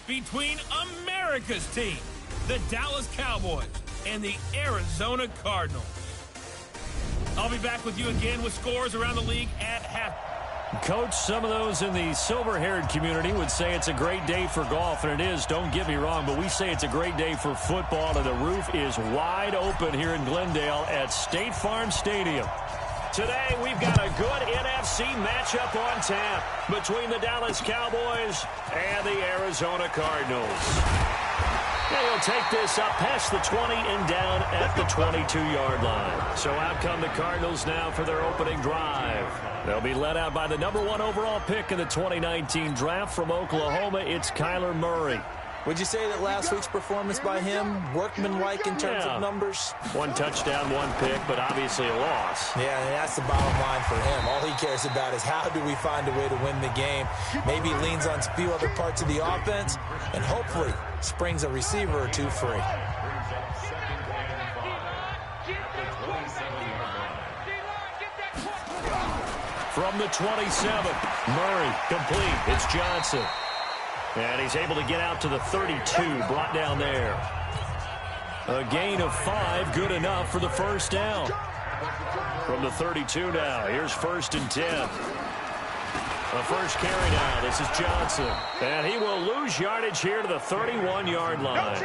between America's team, the Dallas Cowboys, and the Arizona Cardinals. I'll be back with you again with scores around the league at half. Coach, some of those in the silver-haired community would say it's a great day for golf, and it is, don't get me wrong, but we say it's a great day for football, and the roof is wide open here in Glendale at State Farm Stadium. Today, we've got a good NFC matchup on tap between the Dallas Cowboys and the Arizona Cardinals. They'll take this up past the 20 and down at the 22-yard line. So out come the Cardinals now for their opening drive. They'll be led out by the #1 overall pick in the 2019 draft from Oklahoma. It's Kyler Murray. Would you say that last week's performance by him, workmanlike in terms of numbers? 1 touchdown, 1 pick, but obviously a loss. Yeah, and that's the bottom line for him. All he cares about is how do we find a way to win the game. Maybe he leans on a few other parts of the offense, and hopefully springs a receiver or two free. From the 27, Murray complete. It's Johnson. And he's able to get out to the 32, brought down there. A gain of 5, good enough for the first down. From the 32 now, here's 1st and 10. The first carry now, this is Johnson. And he will lose yardage here to the 31-yard line.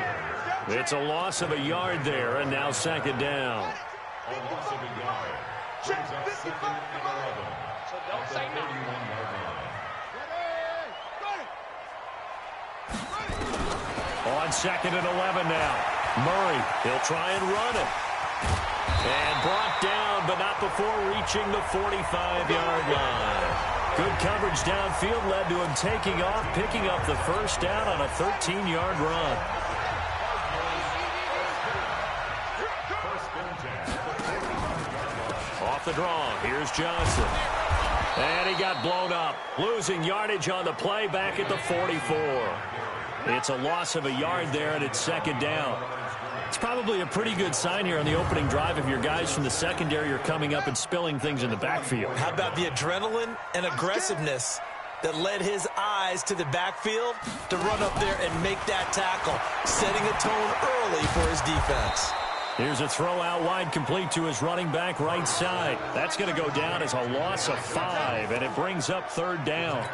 It's a loss of a yard there, and now 2nd down. A loss of a yard. Brings up 2nd and 11. So don't say no. 31-yard line. On 2nd and 11 now. Murray, he'll try and run it. And brought down, but not before reaching the 45-yard line. Good coverage downfield led to him taking off, picking up the first down on a 13-yard run. Off the draw, here's Johnson. And he got blown up, losing yardage on the play back at the 44. It's a loss of a yard there, and it's 2nd down. It's probably a pretty good sign here on the opening drive if your guys from the secondary are coming up and spilling things in the backfield. How about the adrenaline and aggressiveness that led his eyes to the backfield to run up there and make that tackle, setting a tone early for his defense. Here's a throw out wide, complete to his running back right side. That's going to go down as a loss of 5, and it brings up 3rd down.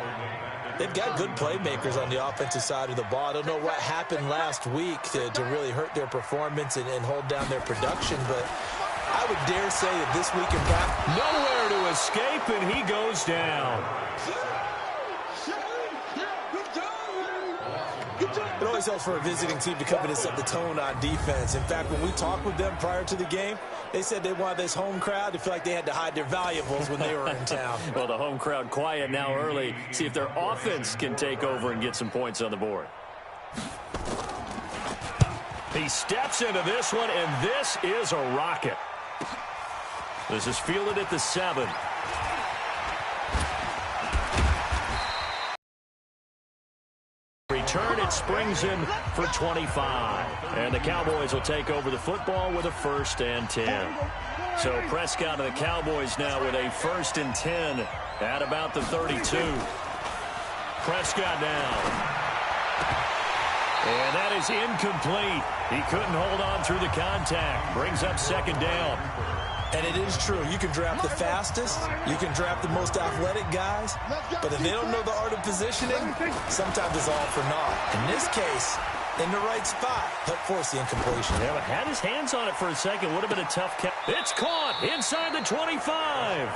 They've got good playmakers on the offensive side of the ball. I don't know what happened last week to really hurt their performance and hold down their production, but I would dare say that this week in practice, nowhere to escape, and he goes down. It always helps for a visiting team to come in and set the tone on defense. In fact, when we talked with them prior to the game, they said they wanted this home crowd to feel like they had to hide their valuables when they were in town. Well, the home crowd quiet now early. See if their offense can take over and get some points on the board. He steps into this one, and this is a rocket. This is fielded at the 7. Return, it springs in for 25. And the Cowboys will take over the football with a 1st and 10. So Prescott and the Cowboys now with a 1st and 10 at about the 32. Prescott now. And that is incomplete. He couldn't hold on through the contact. Brings up 2nd down. And it is true. You can draft the fastest. You can draft the most athletic guys. But if they don't know the art of positioning, sometimes it's all for naught. In this case, in the right spot, help force the incompletion. Yeah, but had his hands on it for a second. Would have been a tough catch. It's caught inside the 25.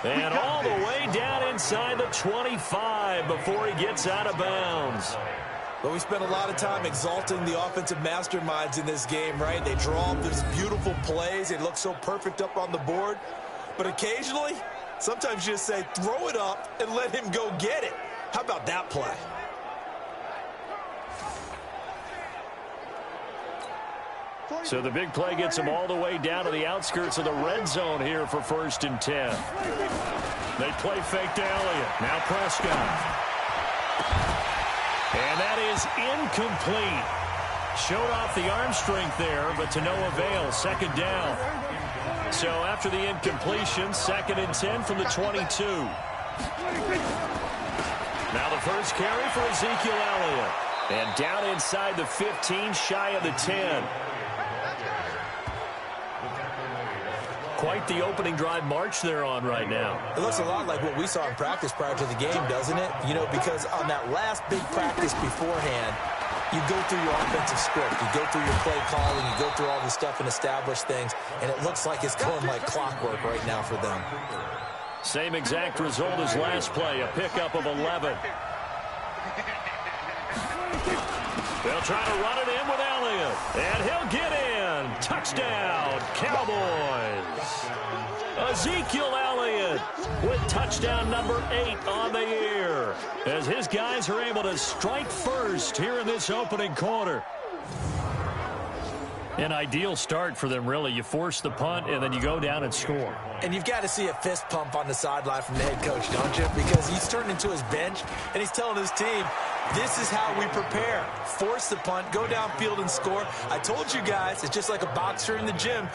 And all the way down inside the 25 before he gets out of bounds. But we spent a lot of time exalting the offensive masterminds in this game, right? They draw up these beautiful plays. They look so perfect up on the board. But occasionally, sometimes you just say, throw it up and let him go get it. How about that play? So the big play gets him all the way down to the outskirts of the red zone here for 1st and 10. They play fake to Elliott. Now Prescott. And that is incomplete. Showed off the arm strength there, but to no avail. 2nd down. So after the incompletion, 2nd and 10 from the 22. Now the first carry for Ezekiel Elliott. And down inside the 15, shy of the 10. Quite the opening drive march they're on right now. It looks a lot like what we saw in practice prior to the game, doesn't it? You know, because on that last big practice beforehand, you go through your offensive script, you go through your play calling, you go through all the stuff and establish things, and it looks like it's going like clockwork right now for them. Same exact result as last play, a pickup of 11. They'll try to run it in with Elliott, and he'll get in. Touchdown, Cowboys. Ezekiel Elliott with touchdown number 8 on the year, as his guys are able to strike first here in this opening quarter. An ideal start for them, really. You force the punt, and then you go down and score. And you've got to see a fist pump on the sideline from the head coach, don't you? Because he's turned into his bench, and he's telling his team, this is how we prepare. Force the punt, go downfield and score. I told you guys, it's just like a boxer in the gym.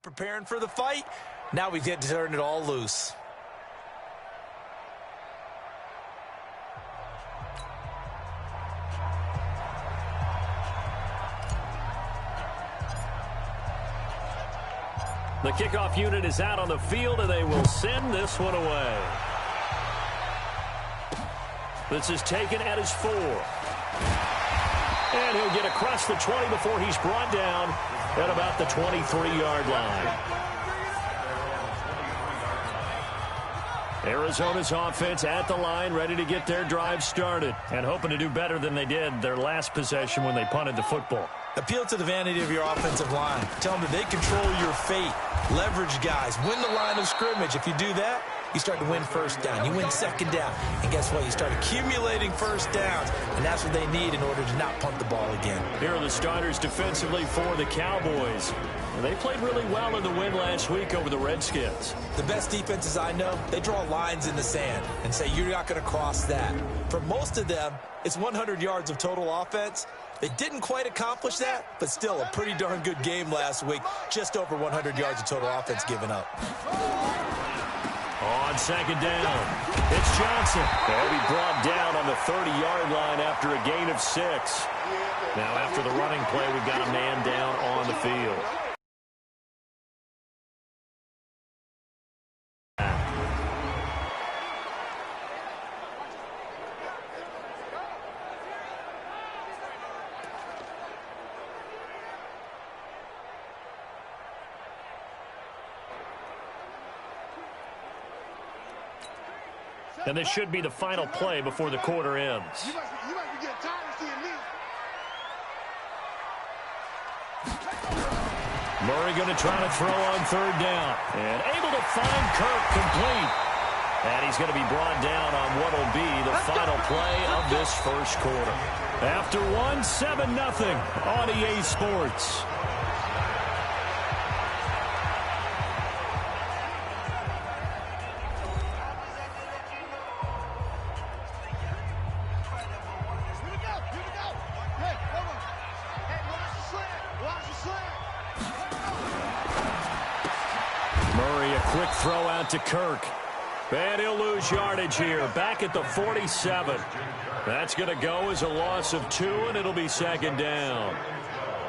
Preparing for the fight. Now we get to turn it all loose. The kickoff unit is out on the field, and they will send this one away. This is taken at his 4. And he'll get across the 20 before he's brought down at about the 23-yard line. Arizona's offense at the line, ready to get their drive started, and hoping to do better than they did their last possession when they punted the football. Appeal to the vanity of your offensive line. Tell them that they control your fate. Leverage guys. Win the line of scrimmage. If you do that, you start to win first down. You win second down. And guess what? You start accumulating first downs. And that's what they need in order to not punt the ball again. Here are the starters defensively for the Cowboys. And they played really well in the win last week over the Redskins. The best defenses I know, they draw lines in the sand and say, you're not going to cross that. For most of them, it's 100 yards of total offense. They didn't quite accomplish that, but still a pretty darn good game last week. Just over 100 yards of total offense given up. On second down, it's Johnson. They'll be brought down on the 30-yard line after a gain of 6. Now after the running play, we've got a man down on the field. And this should be the final play before the quarter ends. You might be getting tired of seeing me. Murray going to try to throw on third down. And able to find Kirk complete. And he's going to be brought down on what will be the final play of this first quarter. After 7-0 on EA Sports. Quick throw out to Kirk. And he'll lose yardage here. Back at the 47. That's going to go as a loss of 2, and it'll be second down.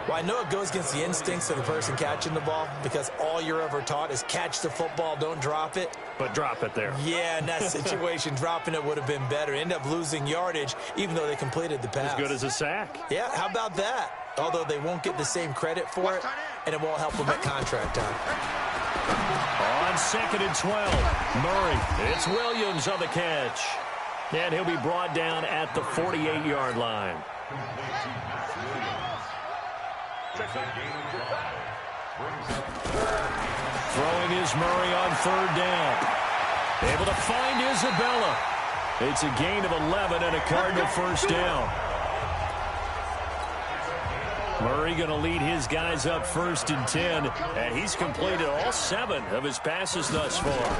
Well, I know it goes against the instincts of the person catching the ball because all you're ever taught is catch the football, don't drop it. But drop it there. Yeah, in that situation, dropping it would have been better. End up losing yardage, even though they completed the pass. As good as a sack. Yeah, how about that? Although they won't get the same credit for it, and it won't help them at contract time. On 2nd and 12, Murray. It's Williams on the catch. And he'll be brought down at the 48-yard line. Throwing is Murray on 3rd down. Able to find Isabella. It's a gain of 11 and a Cardinal first down. Murray going to lead his guys up 1st and 10, and he's completed all 7 of his passes thus far.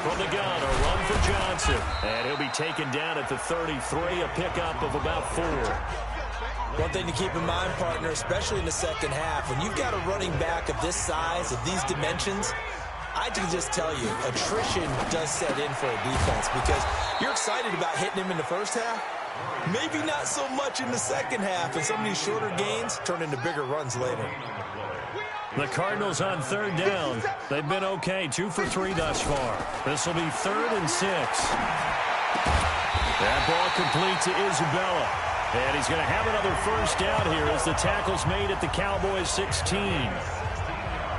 From the gun, a run for Johnson, and he'll be taken down at the 33, a pickup of about 4. One thing to keep in mind, partner, especially in the second half, when you've got a running back of this size, of these dimensions, I can just tell you, attrition does set in for a defense because you're excited about hitting him in the first half. Maybe not so much in the second half, and some of these shorter gains turn into bigger runs later. The Cardinals on 3rd down. They've been okay, 2 for 3 thus far. This will be 3rd and 6. That ball complete to Isabella. And he's going to have another first down here as the tackle's made at the Cowboys 16.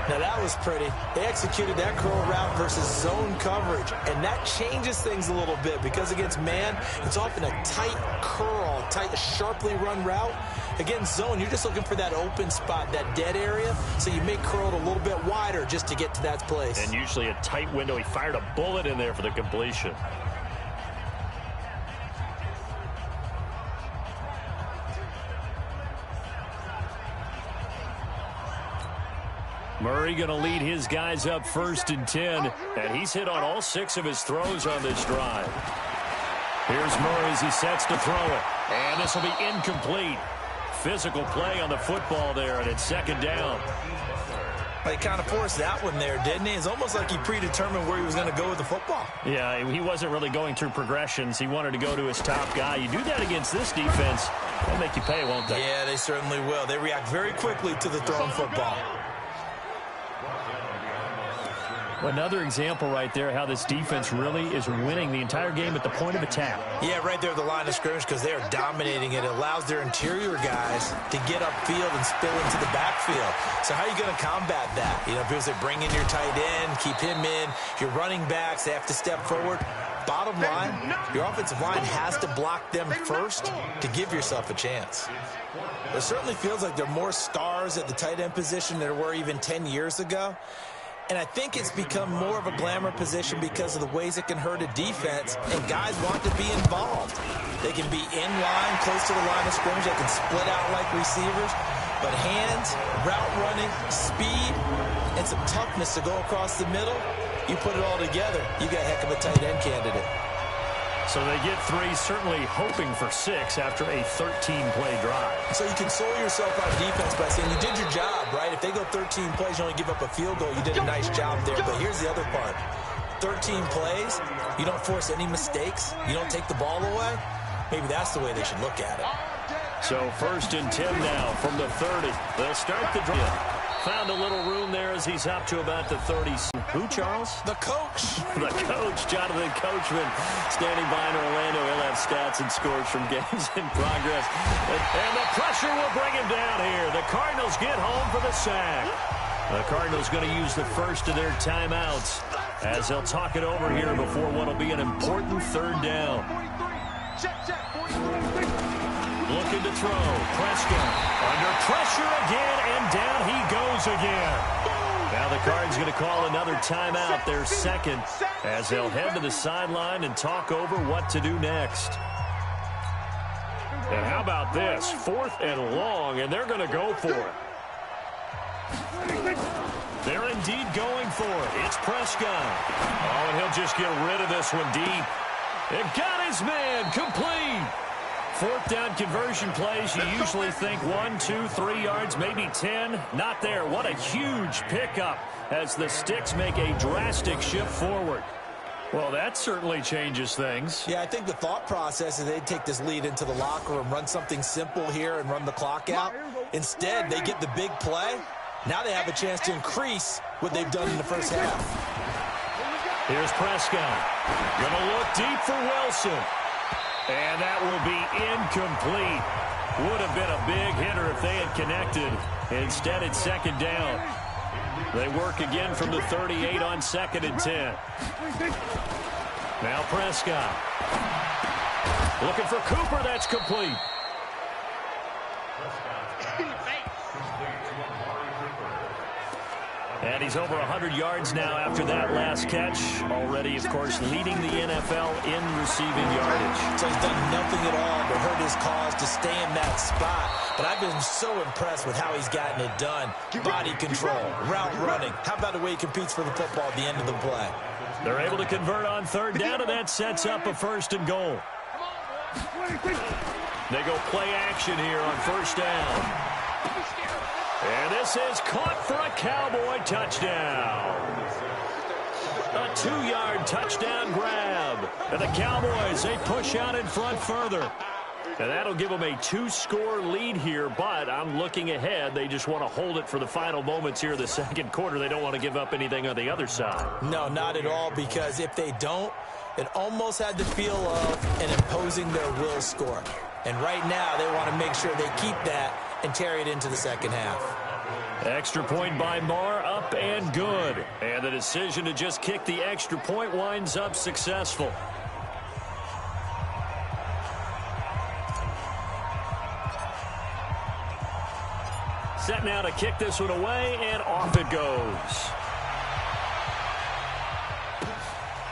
Now that was pretty. They executed that curl route versus zone coverage, and that changes things a little bit because against man, it's often a tight curl, tight, sharply run route. Against zone, you're just looking for that open spot, that dead area, so you make curl a little bit wider just to get to that place. And usually a tight window. He fired a bullet in there for the completion. Murray going to lead his guys up 1st and 10, and he's hit on all 6 of his throws on this drive. Here's Murray as he sets to throw it, and this will be incomplete. Physical play on the football there, and it's 2nd down. He kind of forced that one there, didn't he? It's almost like he predetermined where he was going to go with the football. Yeah, he wasn't really going through progressions. He wanted to go to his top guy. You do that against this defense, they'll make you pay, won't they? Yeah, they certainly will. They react very quickly to the thrown football. Another example right there how this defense really is winning the entire game at the point of attack. Yeah, right there at the line of scrimmage because they are dominating it. It allows their interior guys to get upfield and spill into the backfield. So how are you going to combat that? You know, because they bring in your tight end, keep him in. Your running backs, they have to step forward. Bottom line, your offensive line has to block them first to give yourself a chance. It certainly feels like there are more stars at the tight end position than there were even 10 years ago. And I think it's become more of a glamour position because of the ways it can hurt a defense, and guys want to be involved. They can be in line, close to the line of scrimmage. They can split out like receivers. But hands, route running, speed, and some toughness to go across the middle, you put it all together, you got a heck of a tight end candidate. So they get 3, certainly hoping for 6 after a 13-play drive. So you console yourself on defense by saying you did your job, right? If they go 13 plays, you only give up a field goal, you did a nice job there. But here's the other part. 13 plays, you don't force any mistakes, you don't take the ball away. Maybe that's the way they should look at it. So 1st and 10 now from the 30. They'll start the drive. Found a little room there as he's up to about the 30s. Who, Charles? The coach. The coach, Jonathan Coachman, standing by in Orlando. He'll have stats and scores from games in progress. And the pressure will bring him down here. The Cardinals get home for the sack. The Cardinals going to use the first of their timeouts as they'll talk it over here before what will be an important 3rd down. Looking to throw. Prescott under pressure again, and down he goes again. Now the Cards going to call another timeout, their 2nd, as they'll head to the sideline and talk over what to do next. And how about this? 4th and long, and they're going to go for it. They're indeed going for it. It's Prescott. Oh, and he'll just get rid of this one deep. It got his man complete. 4th down conversion plays, you usually think 1, 2, 3 yards, maybe 10. Not there. What a huge pickup as the Sticks make a drastic shift forward. Well, that certainly changes things. Yeah, I think the thought process is they'd take this lead into the locker room, run something simple here and run the clock out. Instead, they get the big play. Now they have a chance to increase what they've done in the first half. Here's Prescott. Gonna look deep for Wilson. And that will be incomplete. Would have been a big hitter if they had connected. Instead, it's second down. They work again from the 38 on 2nd and 10. Now Prescott. Looking for Cooper. That's complete. And he's over 100 yards now after that last catch. Already, of course, leading the NFL in receiving yardage. So he's done nothing at all to hurt his cause to stay in that spot. But I've been so impressed with how he's gotten it done. Body control, route running. How about the way he competes for the football at the end of the play? They're able to convert on 3rd down, and that sets up a 1st and goal. They go play action here on 1st down. And this is caught for a Cowboy touchdown. A 2-yard touchdown grab. And the Cowboys, they push out in front further. And that'll give them a 2-score lead here, but I'm looking ahead. They just want to hold it for the final moments here in the second quarter. They don't want to give up anything on the other side. No, not at all, because if they don't, it almost had the feel of an imposing their will score. And right now, they want to make sure they keep that and carry it into the second half. Extra point by Marr, up and good. And the decision to just kick the extra point winds up successful. Set now to kick this one away, and off it goes.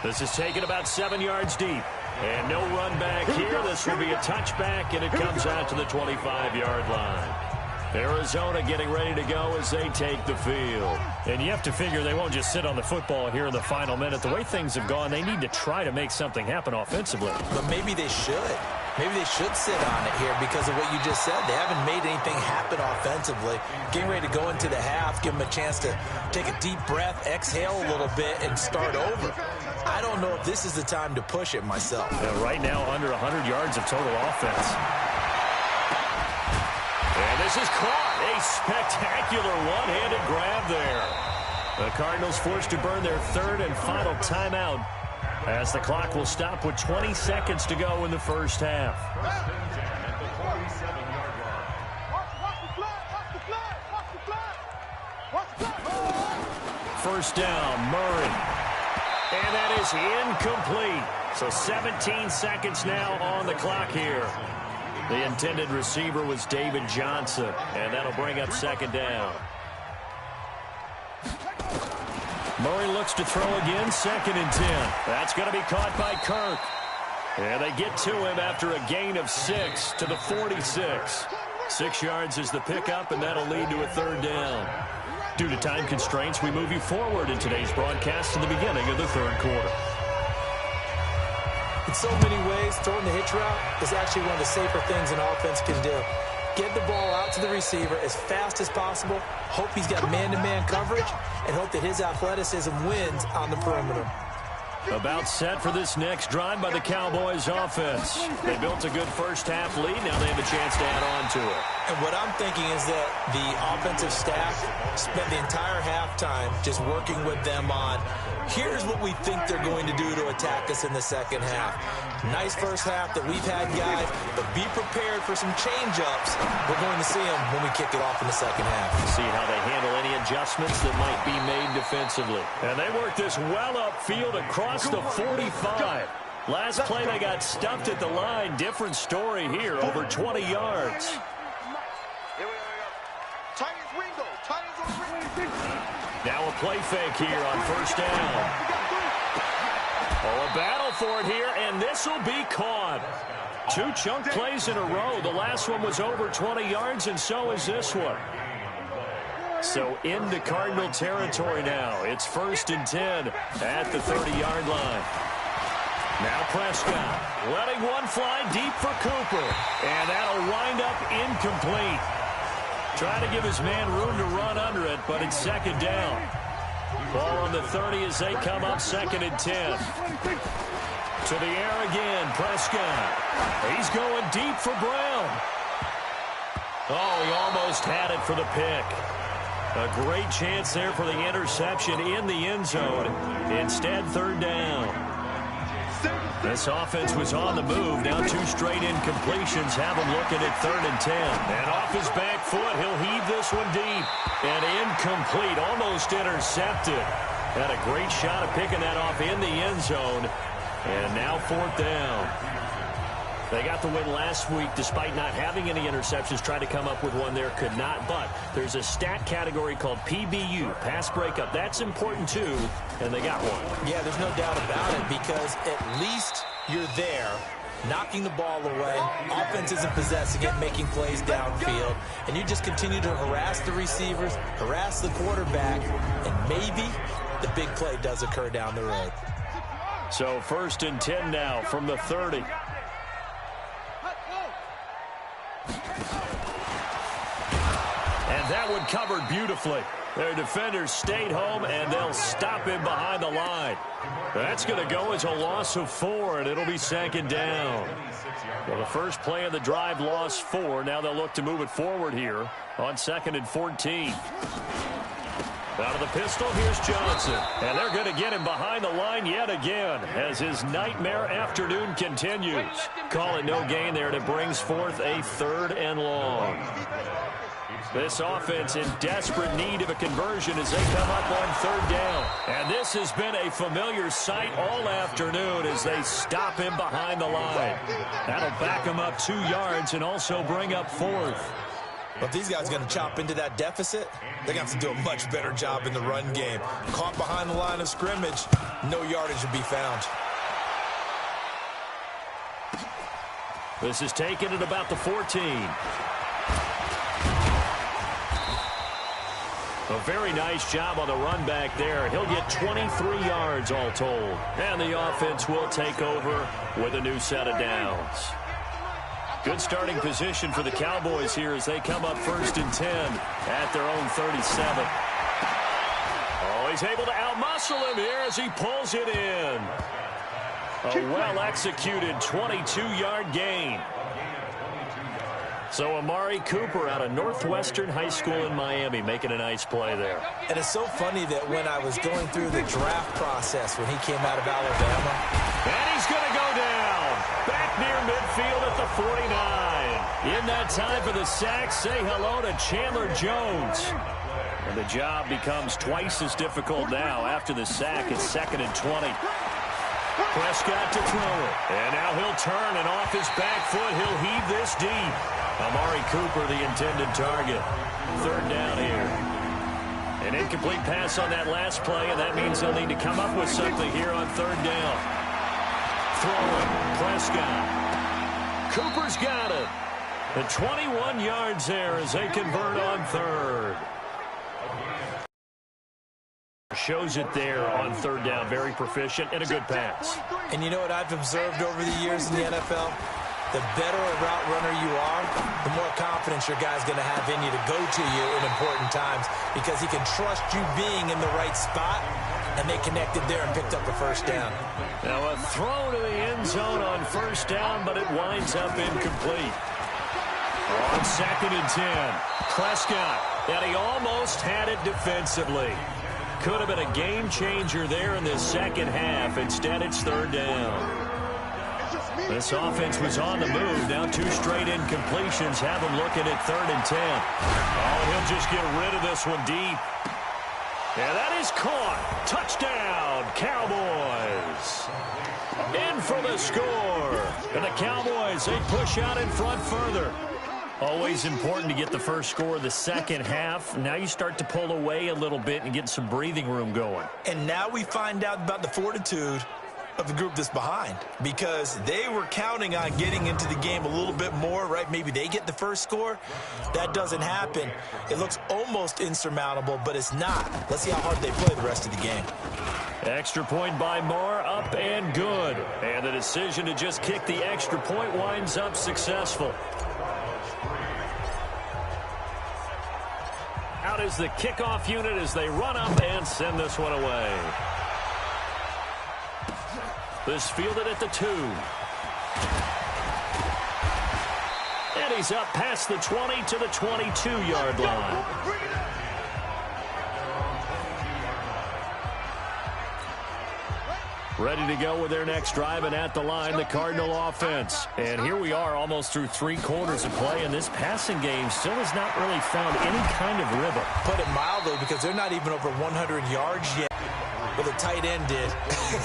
This is taken about 7 yards deep. And no run back here. This will be a touchback, and it comes out to the 25-yard line. Arizona getting ready to go as they take the field. And you have to figure they won't just sit on the football here in the final minute. The way things have gone, they need to try to make something happen offensively. But maybe they should. Maybe they should sit on it here because of what you just said. They haven't made anything happen offensively. Getting ready to go into the half, give them a chance to take a deep breath, exhale a little bit, and start over. I don't know if this is the time to push it myself. Yeah, right now, under 100 yards of total offense. And this is caught. A spectacular one-handed grab there. The Cardinals forced to burn their 3rd and final timeout as the clock will stop with 20 seconds to go in the first half. First down, Murray. And that is incomplete. So 17 seconds now on the clock here. The intended receiver was David Johnson, and that'll bring up 2nd down. Murray looks to throw again, 2nd and 10. That's going to be caught by Kirk. And they get to him after a gain of 6 to the 46. 6 yards is the pickup, and that'll lead to a 3rd down. Due to time constraints, we move you forward in today's broadcast to the beginning of the 3rd quarter. In so many ways, throwing the hitch route is actually one of the safer things an offense can do. Get the ball out to the receiver as fast as possible, hope he's got man-to-man coverage, and hope that his athleticism wins on the perimeter. About set for this next drive by the Cowboys offense. They built a good first half lead. Now they have a chance to add on to it. And what I'm thinking is that the offensive staff spent the entire halftime just working with them on, here's what we think they're going to do to attack us in the second half. Nice first half that we've had, guys, but be prepared for some change-ups. We're going to see them when we kick it off in the second half. See how they handle any adjustments that might be made defensively. And they work this well upfield across the 45. Last play they got stuffed at the line. Different story here, over 20 yards. Now a play fake here on first down. Oh, a battle for it here, and this will be caught. 2 chunk plays in a row. The last one was over 20 yards, and so is this one. So into Cardinal territory now. It's 1st and 10 at the 30-yard line. Now Prescott letting one fly deep for Cooper, and that'll wind up incomplete. Trying to give his man room to run under it, but it's 2nd down. Ball on the 30 as they come up 2nd and 10. To the air again, Prescott. He's going deep for Brown. Oh, he almost had it for the pick. A great chance there for the interception in the end zone. Instead, 3rd down. This offense was on the move. Now 2 straight incompletions have him looking at 3rd and 10. And off his back foot, he'll heave this one deep. And incomplete, almost intercepted. Had a great shot of picking that off in the end zone. And now 4th down. They got the win last week despite not having any interceptions. Tried to come up with one there, could not. But there's a stat category called PBU, pass breakup. That's important too, and they got one. Yeah, there's no doubt about it because at least you're there, knocking the ball away. Offense isn't possessing it, making plays downfield. And you just continue to harass the receivers, harass the quarterback, and maybe the big play does occur down the road. So 1st and 10 now from the 30. And that one covered beautifully. Their defenders stayed home, and they'll stop him behind the line. That's going to go as a loss of 4, and it'll be 2nd down. Well, the first play of the drive lost 4. Now they'll look to move it forward here on 2nd and 14. Out of the pistol, here's Johnson. And they're going to get him behind the line yet again as his nightmare afternoon continues. Call it no gain there, and it brings forth a 3rd and long. This offense in desperate need of a conversion as they come up on 3rd down. And this has been a familiar sight all afternoon as they stop him behind the line. That'll back him up 2 yards and also bring up 4th. But if these guys are going to chop into that deficit, they're going to have to do a much better job in the run game. Caught behind the line of scrimmage, no yardage will be found. This is taken at about the 14. A very nice job on the run back there. He'll get 23 yards all told. And the offense will take over with a new set of downs. Good starting position for the Cowboys here as they come up 1st and 10 at their own 37. Oh, he's able to outmuscle him here as he pulls it in. A well-executed 22-yard gain. So Amari Cooper out of Northwestern High School in Miami making a nice play there. And it's so funny that when I was going through the draft process when he came out of Alabama. And he's going to go down. Back near midfield at the 49. In that time for the sack, say hello to Chandler Jones. And the job becomes twice as difficult now after the sack. It's 2nd and 20. Prescott to throw it. And now he'll turn, and off his back foot, he'll heave this deep. Amari Cooper, the intended target. 3rd down here. An incomplete pass on that last play, and that means they'll need to come up with something here on 3rd down. Throwing, Prescott. Cooper's got it. The 21 yards there as they convert on 3rd. Shows it there on 3rd down. Very proficient and a good pass. And you know what I've observed over the years in the NFL? The better a route runner you are, the more confidence your guy's going to have in you to go to you in important times because he can trust you being in the right spot, and they connected there and picked up the 1st down. Now a throw to the end zone on 1st down, but it winds up incomplete. On 2nd and 10, Prescott, and he almost had it defensively. Could have been a game changer there in the 2nd half. Instead, it's 3rd down. This offense was on the move. Now 2 straight incompletions have him looking at 3rd and 10. Oh, he'll just get rid of this one deep. And that is caught. Touchdown, Cowboys. In for the score. And the Cowboys, they push out in front further. Always important to get the first score of the 2nd half. Now you start to pull away a little bit and get some breathing room going. And now we find out about the fortitude of the group that's behind because they were counting on getting into the game a little bit more, right? Maybe they get the first score. That doesn't happen. It looks almost insurmountable, but it's not. Let's see how hard they play the rest of the game. Extra point by Moore, up and good. And the decision to just kick the extra point winds up successful. Out is the kickoff unit as they run up and send this one away. This fielded at the 2. And he's up past the 20 to the 22-yard line. Ready to go with their next drive, and at the line, the Cardinal offense. And here we are almost through 3 quarters of play, and this passing game still has not really found any kind of rhythm. Put it mildly, because they're not even over 100 yards yet. But the tight end did.